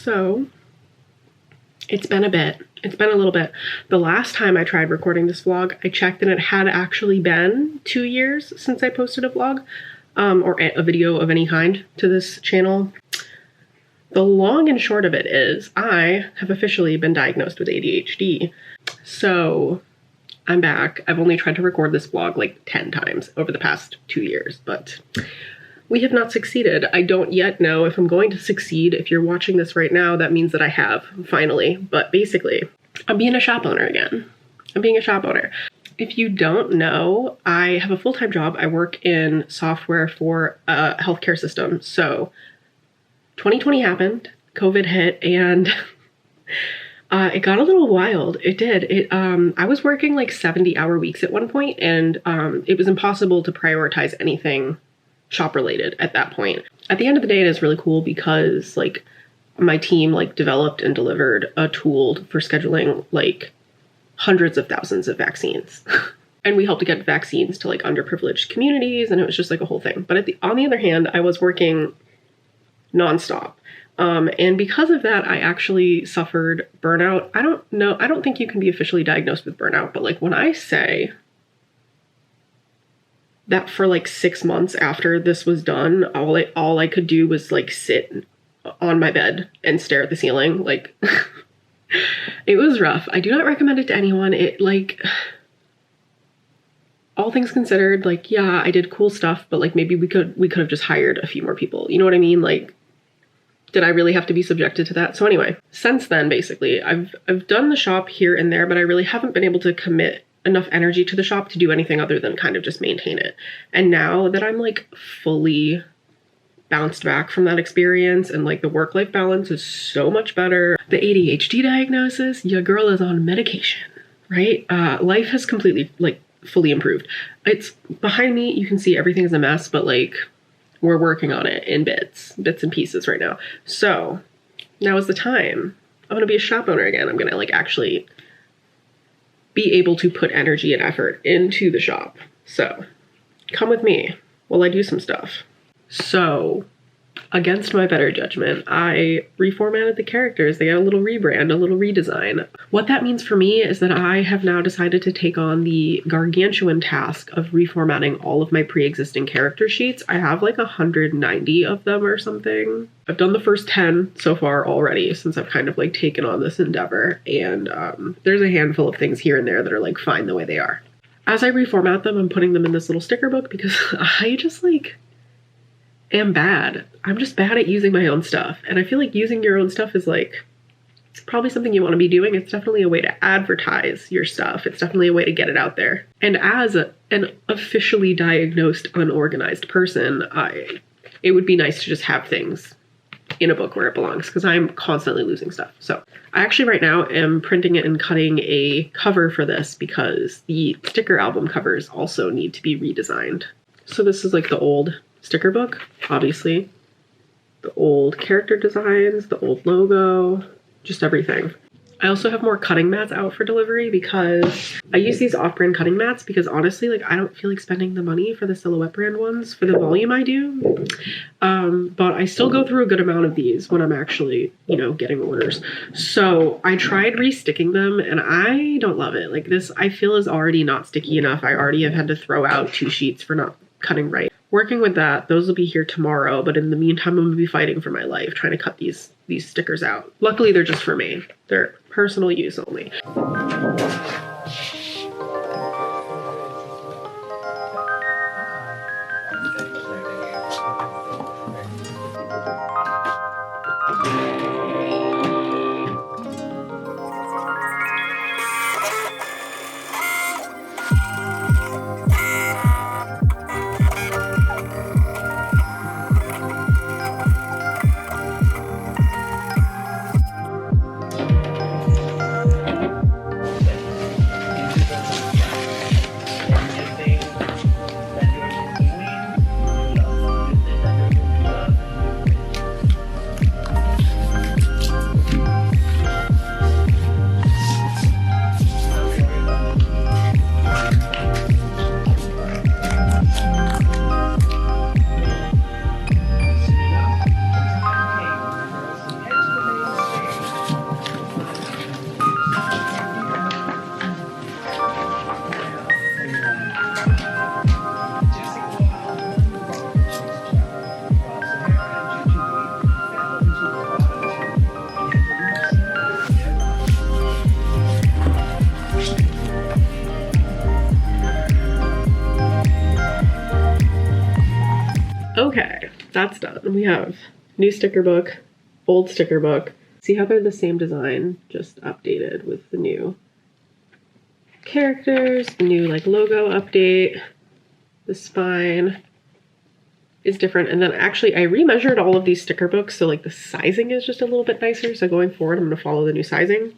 So it's been a bit. It's been a little bit. The last time I tried recording this vlog, I checked and it had actually been 2 years since I posted a vlog or a video of any kind to this channel. The long and short of it is I have officially been diagnosed with ADHD. So I'm back. I've only tried to record this vlog like 10 times over the past 2 years, but we have not succeeded. I don't yet know if I'm going to succeed. If you're watching this right now, that means that I have, finally. But basically, I'm being a shop owner again. I'm being a shop owner. If you don't know, I have a full-time job. I work in software for a healthcare system. So 2020 happened, COVID hit, and it got a little wild. It did. I was working like 70-hour weeks at one point, and it was impossible to prioritize anything shop related at that point. At the end of the day, it is really cool because like my team like developed and delivered a tool for scheduling like hundreds of thousands of vaccines. And we helped to get vaccines to like underprivileged communities, and it was just like a whole thing. But on the other hand, I was working nonstop. And because of that, I actually suffered burnout. I don't think you can be officially diagnosed with burnout, but like when I say that for like 6 months after this was done, all I could do was like sit on my bed and stare at the ceiling. Like it was rough. I do not recommend it to anyone. It like, all things considered, like, yeah, I did cool stuff, but like maybe we could have just hired a few more people. You know what I mean? Like, did I really have to be subjected to that? So anyway, since then, basically, I've done the shop here and there, but I really haven't been able to commit enough energy to the shop to do anything other than kind of just maintain it. And now that I'm like fully bounced back from that experience and like the work-life balance is so much better, the ADHD diagnosis, your girl is on medication, right? Life has completely like fully improved. It's behind me. You can see everything is a mess, but like we're working on it in bits and pieces right now. So now is the time. I'm gonna be a shop owner again. I'm gonna like actually be able to put energy and effort into the shop. So come with me while I do some stuff. So against my better judgment, I reformatted the characters. They got a little rebrand, a little redesign. What that means for me is that I have now decided to take on the gargantuan task of reformatting all of my pre-existing character sheets. I have like 190 of them or something. I've done the first 10 so far already since I've kind of like taken on this endeavor. And there's a handful of things here and there that are like fine the way they are. As I reformat them, I'm putting them in this little sticker book because I just like am bad. I'm just bad at using my own stuff. And I feel like using your own stuff is like, it's probably something you want to be doing. It's definitely a way to advertise your stuff. It's definitely a way to get it out there. And as an officially diagnosed, unorganized person, it would be nice to just have things in a book where it belongs because I'm constantly losing stuff. So I actually right now am printing it and cutting a cover for this because the sticker album covers also need to be redesigned. So this is like the old sticker book, obviously, the old character designs, the old logo, just everything. I also have more cutting mats out for delivery because I use these off-brand cutting mats because honestly, like I don't feel like spending the money for the Silhouette brand ones for the volume I do. But I still go through a good amount of these when I'm actually, you know, getting orders. So I tried re-sticking them and I don't love it. Like this, I feel is already not sticky enough. I already have had to throw out 2 sheets for not cutting right. Working with that, those will be here tomorrow, but in the meantime, I'm gonna be fighting for my life, trying to cut these stickers out. Luckily, they're just for me. They're personal use only. Okay, that's done. We have new sticker book, old sticker book. See how they're the same design, just updated with the new characters, the new like logo update. The spine is different. And then actually I remeasured all of these sticker books, so like the sizing is just a little bit nicer. So going forward, I'm going to follow the new sizing.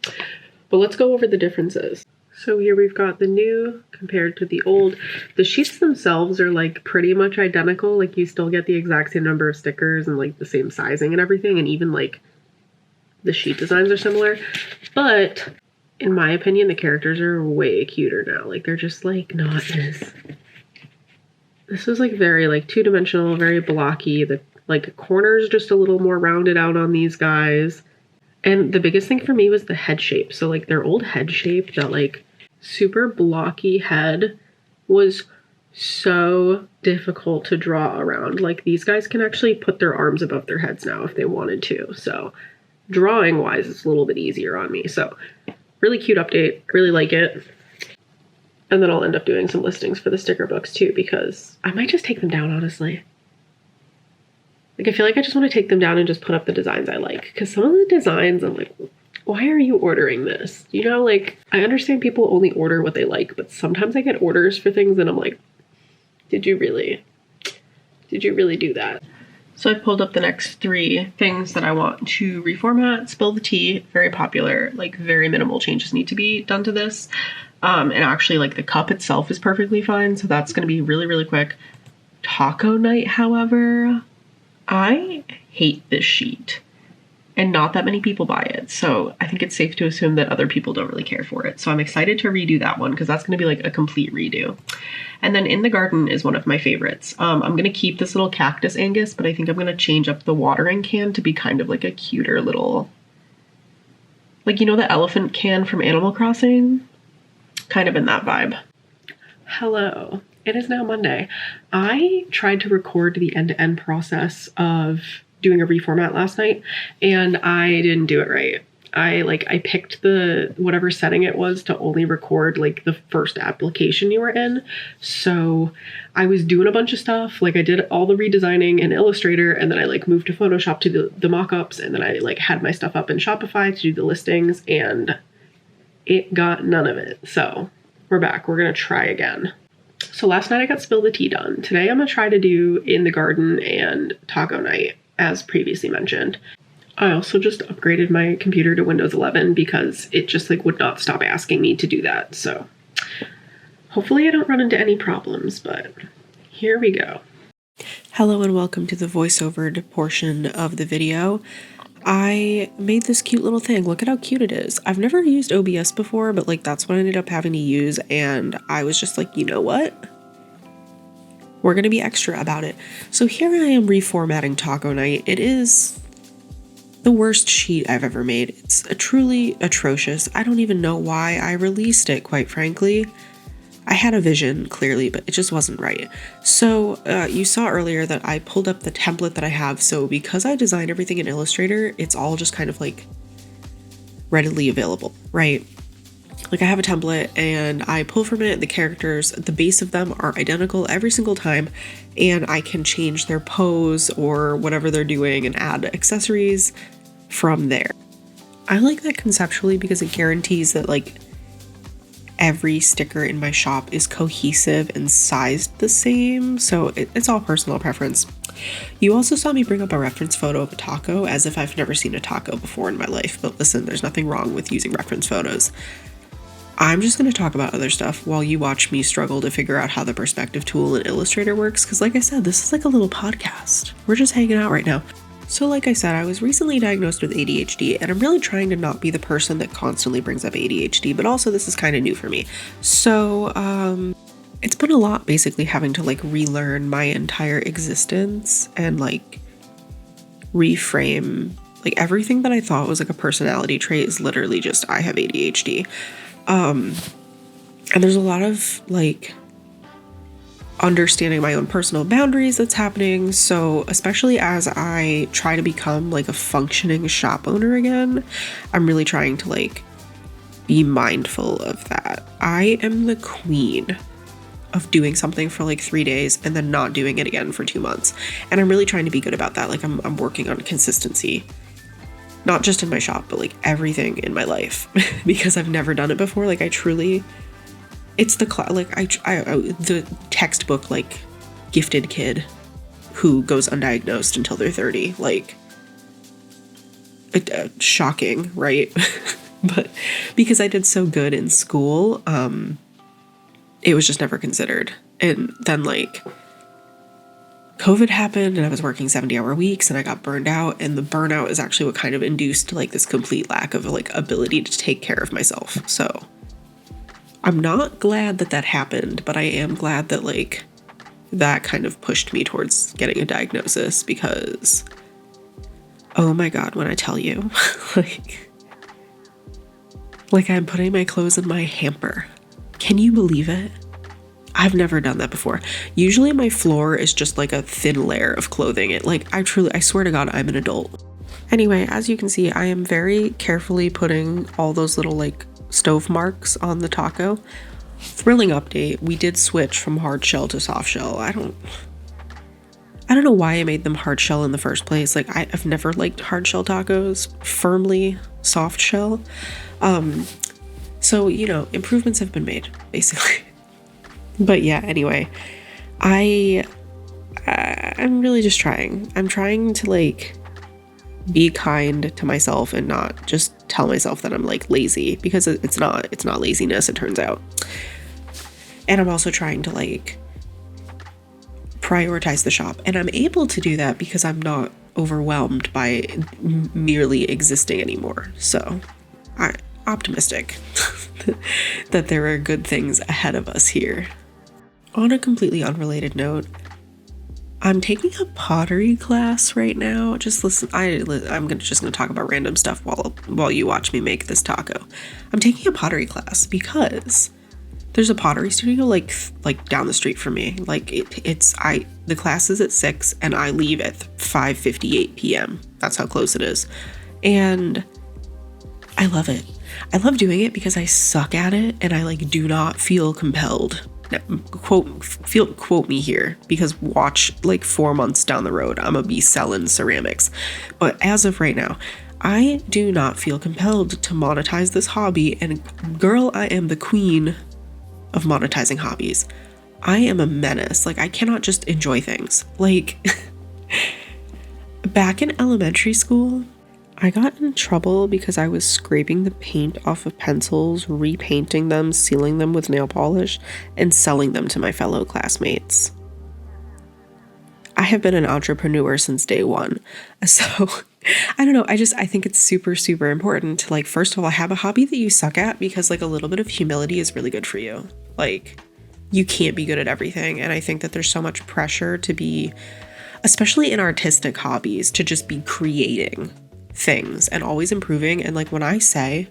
But let's go over the differences. So here we've got the new compared to the old. The sheets themselves are like pretty much identical. Like you still get the exact same number of stickers and like the same sizing and everything. And even like the sheet designs are similar. But in my opinion, the characters are way cuter now. Like they're just like not as... This was like very like two-dimensional, very blocky. The like corners just a little more rounded out on these guys. And the biggest thing for me was the head shape. So like their old head shape, that like super blocky head was so difficult to draw around. Like these guys can actually put their arms above their heads now if they wanted to. So drawing wise, it's a little bit easier on me. So really cute update. Really like it. And then I'll end up doing some listings for the sticker books too, because I might just take them down, honestly. Like, I feel like I just want to take them down and just put up the designs I like. Because some of the designs, I'm like, why are you ordering this? You know, like, I understand people only order what they like, but sometimes I get orders for things and I'm like, did you really do that? So I pulled up the next 3 things that I want to reformat. Spill the tea, very popular, like very minimal changes need to be done to this. And actually like the cup itself is perfectly fine. So that's going to be really, really quick. Taco night, however, I hate this sheet and not that many people buy it. So I think it's safe to assume that other people don't really care for it. So I'm excited to redo that one because that's going to be like a complete redo. And then in the garden is one of my favorites. I'm going to keep this little cactus Angus, but I think I'm going to change up the watering can to be kind of like a cuter little, like, you know, the elephant can from Animal Crossing? Kind of in that vibe. Hello. It is now Monday. I tried to record the end-to-end process of doing a reformat last night, and I didn't do it right. I picked the whatever setting it was to only record like the first application you were in. So I was doing a bunch of stuff. Like I did all the redesigning in Illustrator, and then I like moved to Photoshop to do the mock-ups, and then I like had my stuff up in Shopify to do the listings, and it got none of it. So we're back. We're going to try again. So last night I got Spill the Tea done. Today I'm going to try to do In the Garden and Taco Night, as previously mentioned. I also just upgraded my computer to Windows 11 because it just like would not stop asking me to do that. So hopefully I don't run into any problems, but here we go. Hello and welcome to the voiceovered portion of the video. I made this cute little thing. Look at how cute it is. I've never used OBS before, but like that's what I ended up having to use, and I was just like, you know what? We're gonna be extra about it. So here I am reformatting Taco Night. It is the worst sheet I've ever made. It's truly atrocious. I don't even know why I released it, quite frankly. I had a vision, clearly, but it just wasn't right. So you saw earlier that I pulled up the template that I have. So because I designed everything in Illustrator, it's all just kind of like readily available, right? Like I have a template and I pull from it, the characters, the base of them are identical every single time, and I can change their pose or whatever they're doing and add accessories from there. I like that conceptually because it guarantees that like every sticker in my shop is cohesive and sized the same, so it's all personal preference. You also saw me bring up a reference photo of a taco as if I've never seen a taco before in my life, but listen, there's nothing wrong with using reference photos. I'm just going to talk about other stuff while you watch me struggle to figure out how the perspective tool in Illustrator works, because like I said, this is like a little podcast. We're just hanging out right now. So like I said, I was recently diagnosed with ADHD, and I'm really trying to not be the person that constantly brings up ADHD, but also this is kind of new for me. So it's been a lot basically having to like relearn my entire existence and like reframe like everything that I thought was like a personality trait is literally just I have ADHD. And there's a lot of like understanding my own personal boundaries that's happening. So especially as I try to become like a functioning shop owner again, I'm really trying to like be mindful of that. I am the queen of doing something for like 3 days and then not doing it again for 2 months. And I'm really trying to be good about that. Like I'm working on consistency, not just in my shop, but like everything in my life because I've never done it before. Like I truly, it's the the textbook, like gifted kid who goes undiagnosed until they're 30. Like shocking, right? But because I did so good in school, it was just never considered. And then like COVID happened and I was working 70-hour weeks and I got burned out, and the burnout is actually what kind of induced like this complete lack of like ability to take care of myself. So I'm not glad that happened, but I am glad that like that kind of pushed me towards getting a diagnosis, because oh my God, when I tell you, like I'm putting my clothes in my hamper. Can you believe it? I've never done that before. Usually my floor is just like a thin layer of clothing. I swear to God, I'm an adult. Anyway, as you can see, I am very carefully putting all those little like stove marks on the taco. Thrilling update, we did switch from hard shell to soft shell. I don't know why I made them hard shell in the first place. Like I've never liked hard shell tacos, firmly soft shell. So, you know, improvements have been made, basically. But yeah, anyway, I'm really just trying. I'm trying to like be kind to myself and not just tell myself that I'm like lazy, because it's not laziness, it turns out. And I'm also trying to like prioritize the shop, and I'm able to do that because I'm not overwhelmed by merely existing anymore. So I'm optimistic that there are good things ahead of us here. On a completely unrelated note, I'm taking a pottery class right now. Just listen, I'm just gonna talk about random stuff while you watch me make this taco. I'm taking a pottery class because there's a pottery studio like down the street from me. Like the class is at 6 and I leave at 5:58 p.m. That's how close it is. And I love it. I love doing it because I suck at it and I like do not feel compelled. Now, quote me here, because watch like 4 months down the road, I'm gonna be selling ceramics. But as of right now, I do not feel compelled to monetize this hobby. And girl, I am the queen of monetizing hobbies. I am a menace. Like I cannot just enjoy things. Like back in elementary school, I got in trouble because I was scraping the paint off of pencils, repainting them, sealing them with nail polish, and selling them to my fellow classmates. I have been an entrepreneur since day one. So I don't know. I think it's super, super important to like, first of all, have a hobby that you suck at, because like a little bit of humility is really good for you. Like you can't be good at everything. And I think that there's so much pressure to be, especially in artistic hobbies, to just be creating things and always improving. And like when I say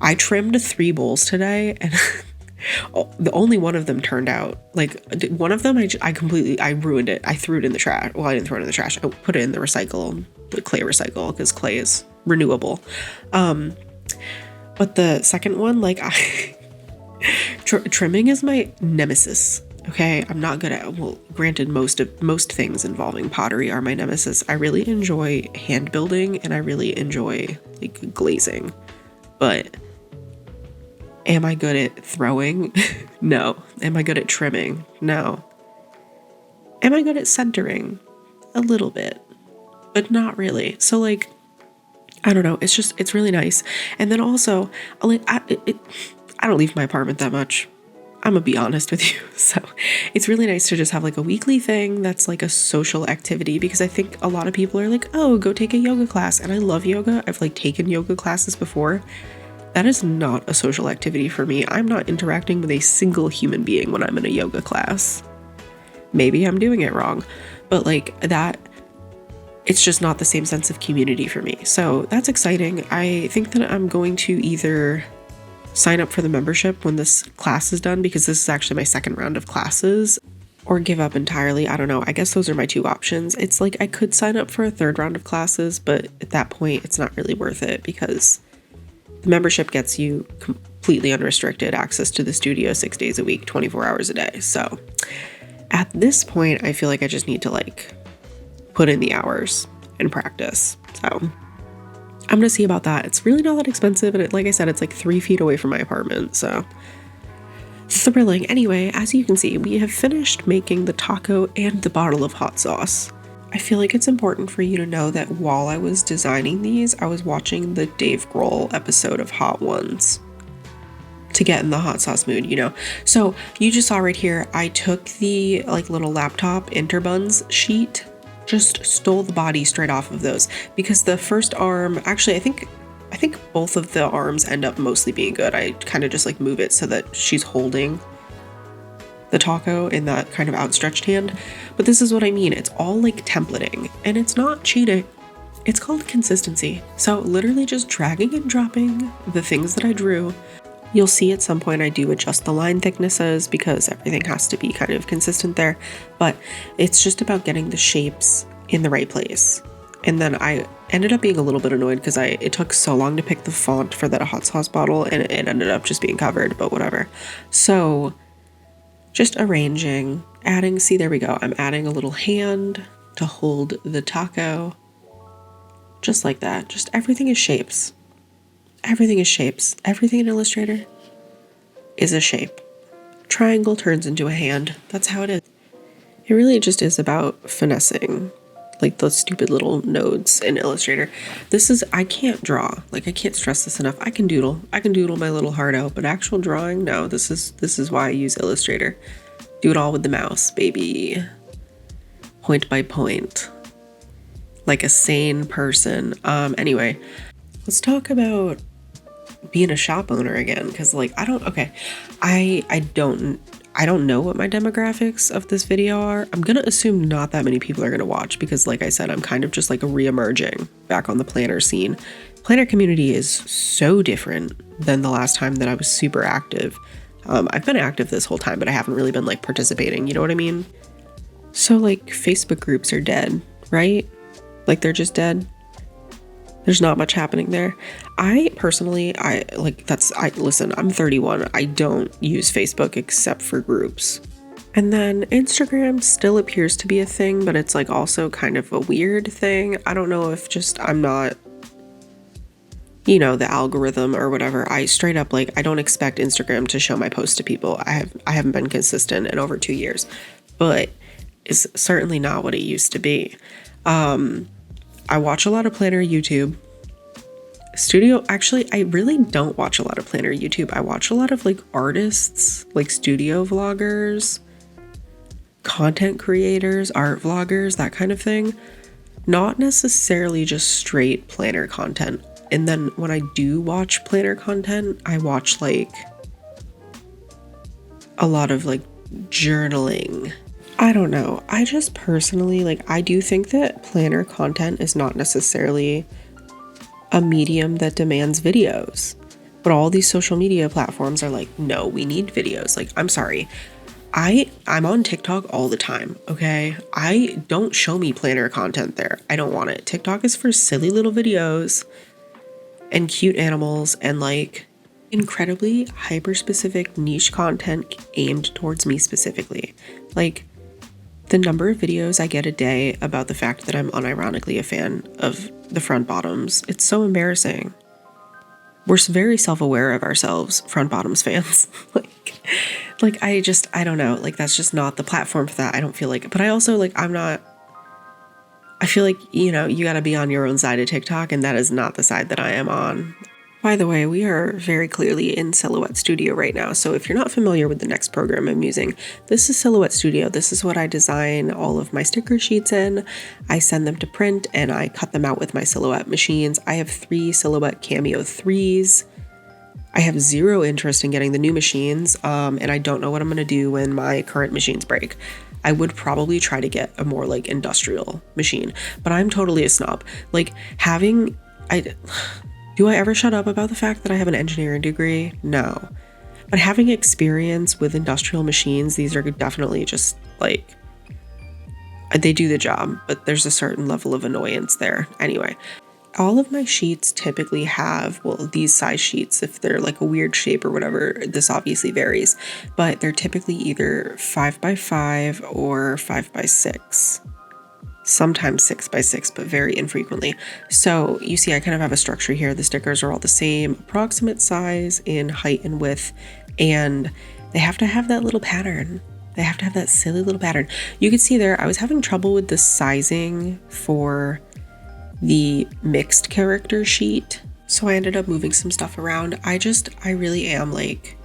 I trimmed 3 bowls today and the only one of them turned out, like one of them I ruined it. I threw it in the trash. Well, I didn't throw it in the trash. I put it in the clay recycle, because clay is renewable. But the second one, like trimming is my nemesis. Okay, I'm not good at, well, granted, most things involving pottery are my nemesis. I really enjoy hand building and I really enjoy like glazing, but am I good at throwing? No. Am I good at trimming? No. Am I good at centering? A little bit, but not really. So like, I don't know. It's really nice. And then also, like, I don't leave my apartment that much. I'm gonna be honest with you. So it's really nice to just have like a weekly thing that's like a social activity, because I think a lot of people are like, oh, go take a yoga class. And I love yoga. I've like taken yoga classes before. That is not a social activity for me. I'm not interacting with a single human being when I'm in a yoga class. Maybe I'm doing it wrong, but like that, it's just not the same sense of community for me. So that's exciting. I think that I'm going to either sign up for the membership when this class is done, because this is actually my second round of classes, or give up entirely. I don't know. I guess those are my 2 options. It's like I could sign up for a 3rd round of classes, but at that point it's not really worth it, because the membership gets you completely unrestricted access to the studio 6 days a week, 24 hours a day. So at this point, I feel like I just need to like put in the hours and practice. So I'm gonna see about that. It's really not that expensive, and like I said, it's like 3 feet away from my apartment, so thrilling. Anyway, as you can see, we have finished making the taco and the bottle of hot sauce. I feel like it's important for you to know that while I was designing these, I was watching the Dave Grohl episode of Hot Ones to get in the hot sauce mood, you know? So you just saw right here, I took the like little laptop Interbuns sheet, just stole the body straight off of those, because the first arm, actually, I think both of the arms end up mostly being good. I kind of just like move it so that she's holding the taco in that kind of outstretched hand. But this is what I mean. It's all like templating, and it's not cheating. It's called consistency. So literally just dragging and dropping the things that I drew. You'll see at some point I do adjust the line thicknesses because everything has to be kind of consistent there. But it's just about getting the shapes in the right place. And then I ended up being a little bit annoyed because it took so long to pick the font for that hot sauce bottle, and it ended up just being covered, but whatever. So just arranging, adding, see, there we go. I'm adding a little hand to hold the taco. Just like that. Just everything is shapes. Everything is shapes. Everything in Illustrator is a shape. Triangle turns into a hand. That's how it is. It really just is about finessing like those stupid little nodes in Illustrator. I can't draw. Like, I can't stress this enough. I can doodle my little heart out, but actual drawing, no, this is why I use Illustrator. Do it all with the mouse, baby. Point by point. Like a sane person. Anyway, let's talk about being a shop owner again, because like I don't know what my demographics of this video are. I'm gonna assume not that many people are gonna watch because, like I said, I'm kind of just like a reemerging back on the planner scene. Planner community is so different than the last time that I was super active. I've been active this whole time, but I haven't really been like participating, you know what I mean? So like Facebook groups are dead, right? Like they're just dead. There's not much happening there. I personally, listen, I'm 31. I don't use Facebook except for groups. And then Instagram still appears to be a thing, but it's like also kind of a weird thing. I don't know if just I'm not, you know, the algorithm or whatever. I straight up, like, I don't expect Instagram to show my posts to people. I haven't been consistent in over 2 years, but it's certainly not what it used to be. I watch a lot of planner YouTube. Actually, I really don't watch a lot of planner YouTube. I watch a lot of like artists, like studio vloggers, content creators, art vloggers, that kind of thing. Not necessarily just straight planner content. And then when I do watch planner content, I watch like a lot of like journaling. I don't know. I just personally, like, I do think that planner content is not necessarily a medium that demands videos. But all these social media platforms are like, no, we need videos. Like, I'm sorry. I'm on TikTok all the time, okay? Don't show me planner content there. I don't want it. TikTok is for silly little videos and cute animals and like incredibly hyper-specific niche content aimed towards me specifically. Like, the number of videos I get a day about the fact that I'm unironically a fan of the front bottoms, it's so embarrassing. We're very self-aware of ourselves, front bottoms fans. I don't know. Like, that's just not the platform for that. I don't feel like, but I also like, I feel like, you know, you got to be on your own side of TikTok, and that is not the side that I am on. By the way, we are very clearly in Silhouette Studio right now. So if you're not familiar with the next program I'm using, this is Silhouette Studio. This is what I design all of my sticker sheets in. I send them to print and I cut them out with my Silhouette machines. I have 3 Silhouette Cameo 3s. I have zero interest in getting the new machines, and I don't know what I'm going to do when my current machines break. I would probably try to get a more like industrial machine, but I'm totally a snob. Like, do I ever shut up about the fact that I have an engineering degree? No. But having experience with industrial machines, these are definitely just like, they do the job, but there's a certain level of annoyance there. Anyway, all of my sheets typically have, well, these size sheets, if they're like a weird shape or whatever, this obviously varies, but they're typically either 5x5 or 5x6. Sometimes 6x6, but very infrequently. So you see, I kind of have a structure here. The stickers are all the same, approximate size in height and width, and they have to have that little pattern. They have to have that silly little pattern. You can see there, I was having trouble with the sizing for the mixed character sheet, so I ended up moving some stuff around. I really am like,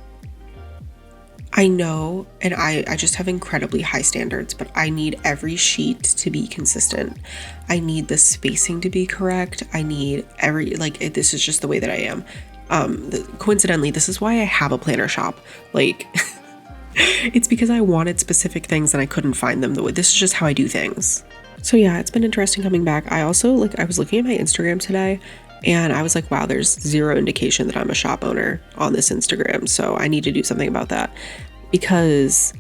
I know, and I just have incredibly high standards, but I need every sheet to be consistent. I need the spacing to be correct. I need this is just the way that I am. Coincidentally, this is why I have a planner shop. Like, it's because I wanted specific things and I couldn't find them. This is just how I do things. So yeah, it's been interesting coming back. I also, I was looking at my Instagram today and I was like, wow, there's zero indication that I'm a shop owner on this Instagram. So I need to do something about that, because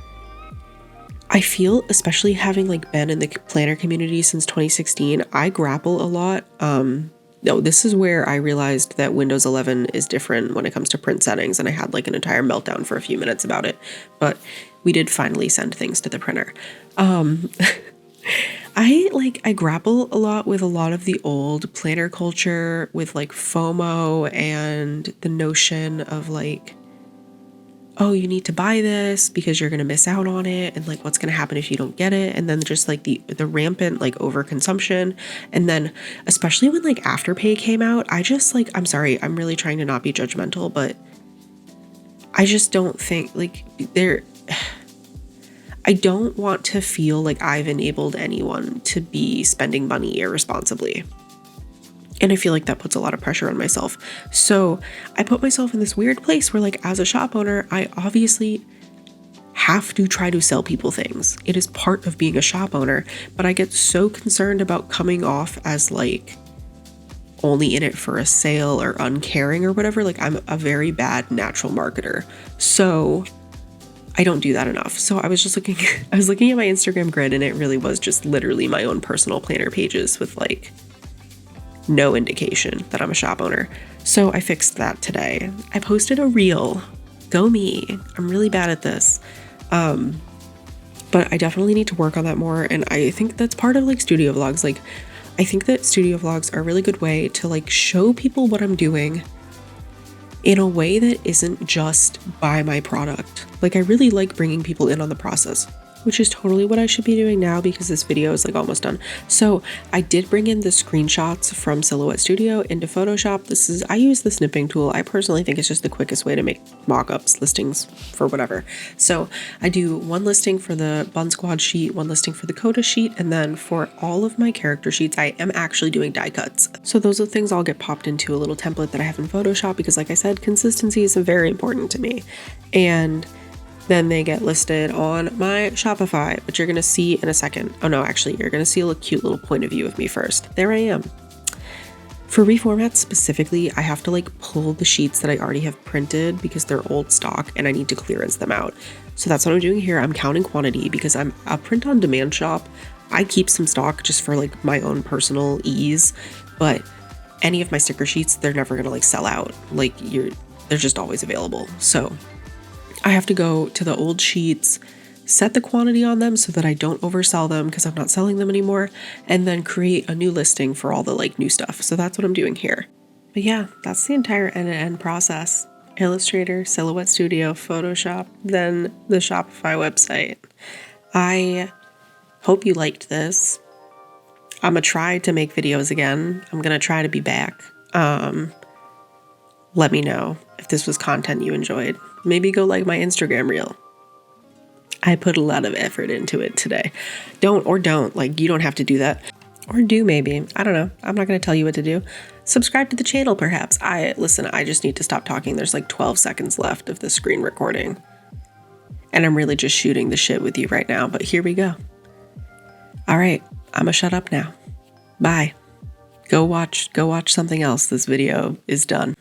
I feel, especially having been in the planner community since 2016, I grapple a lot. No, this is where I realized that Windows 11 is different when it comes to print settings, and I had an entire meltdown for a few minutes about it, but we did finally send things to the printer. I grapple a lot with a lot of the old planner culture with FOMO and the notion of oh, you need to buy this because you're going to miss out on it, and what's going to happen if you don't get it, and then just the rampant overconsumption. And then especially when Afterpay came out, I just I'm sorry, I'm really trying to not be judgmental, but I just don't think I don't want to feel like I've enabled anyone to be spending money irresponsibly. And I feel like that puts a lot of pressure on myself. So I put myself in this weird place where as a shop owner, I obviously have to try to sell people things. It is part of being a shop owner, but I get so concerned about coming off as only in it for a sale or uncaring or whatever. I'm a very bad natural marketer. So I don't do that enough. So I was looking at my Instagram grid, and it really was just literally my own personal planner pages with no indication that I'm a shop owner. So I fixed that today. I posted a reel. Go me. I'm really bad at this. But I definitely need to work on that more. And I think that's part of studio vlogs. I think that studio vlogs are a really good way to show people what I'm doing in a way that isn't just buy my product. I really like bringing people in on the process, which is totally what I should be doing now because this video is almost done. So I did bring in the screenshots from Silhouette Studio into Photoshop. I use the snipping tool. I personally think it's just the quickest way to make mock-ups, listings for whatever. So I do one listing for the bunsquad sheet, one listing for the Coda sheet, and then for all of my character sheets, I am actually doing die cuts. So those are the things I'll get popped into a little template that I have in Photoshop because, like I said, consistency is very important to me. And then they get listed on my Shopify, which you're going to see in a second. Oh no, actually, you're going to see a cute little point of view of me first. There I am. For reformats specifically, I have to pull the sheets that I already have printed because they're old stock and I need to clearance them out. So that's what I'm doing here. I'm counting quantity because I'm a print on demand shop. I keep some stock just for my own personal ease, but any of my sticker sheets, they're never going to sell out. They're just always available. So I have to go to the old sheets, set the quantity on them so that I don't oversell them because I'm not selling them anymore, and then create a new listing for all the new stuff. So that's what I'm doing here. But yeah, that's the entire end-to-end process. Illustrator, Silhouette Studio, Photoshop, then the Shopify website. I hope you liked this. I'm gonna try to make videos again. I'm gonna try to be back. Let me know if this was content you enjoyed. Maybe go like my Instagram reel. I put a lot of effort into it today. Don't. You don't have to do that. Or do maybe. I don't know. I'm not going to tell you what to do. Subscribe to the channel, perhaps. I just need to stop talking. There's 12 seconds left of the screen recording. And I'm really just shooting the shit with you right now. But here we go. All right. I'm going to shut up now. Bye. Go watch something else. This video is done.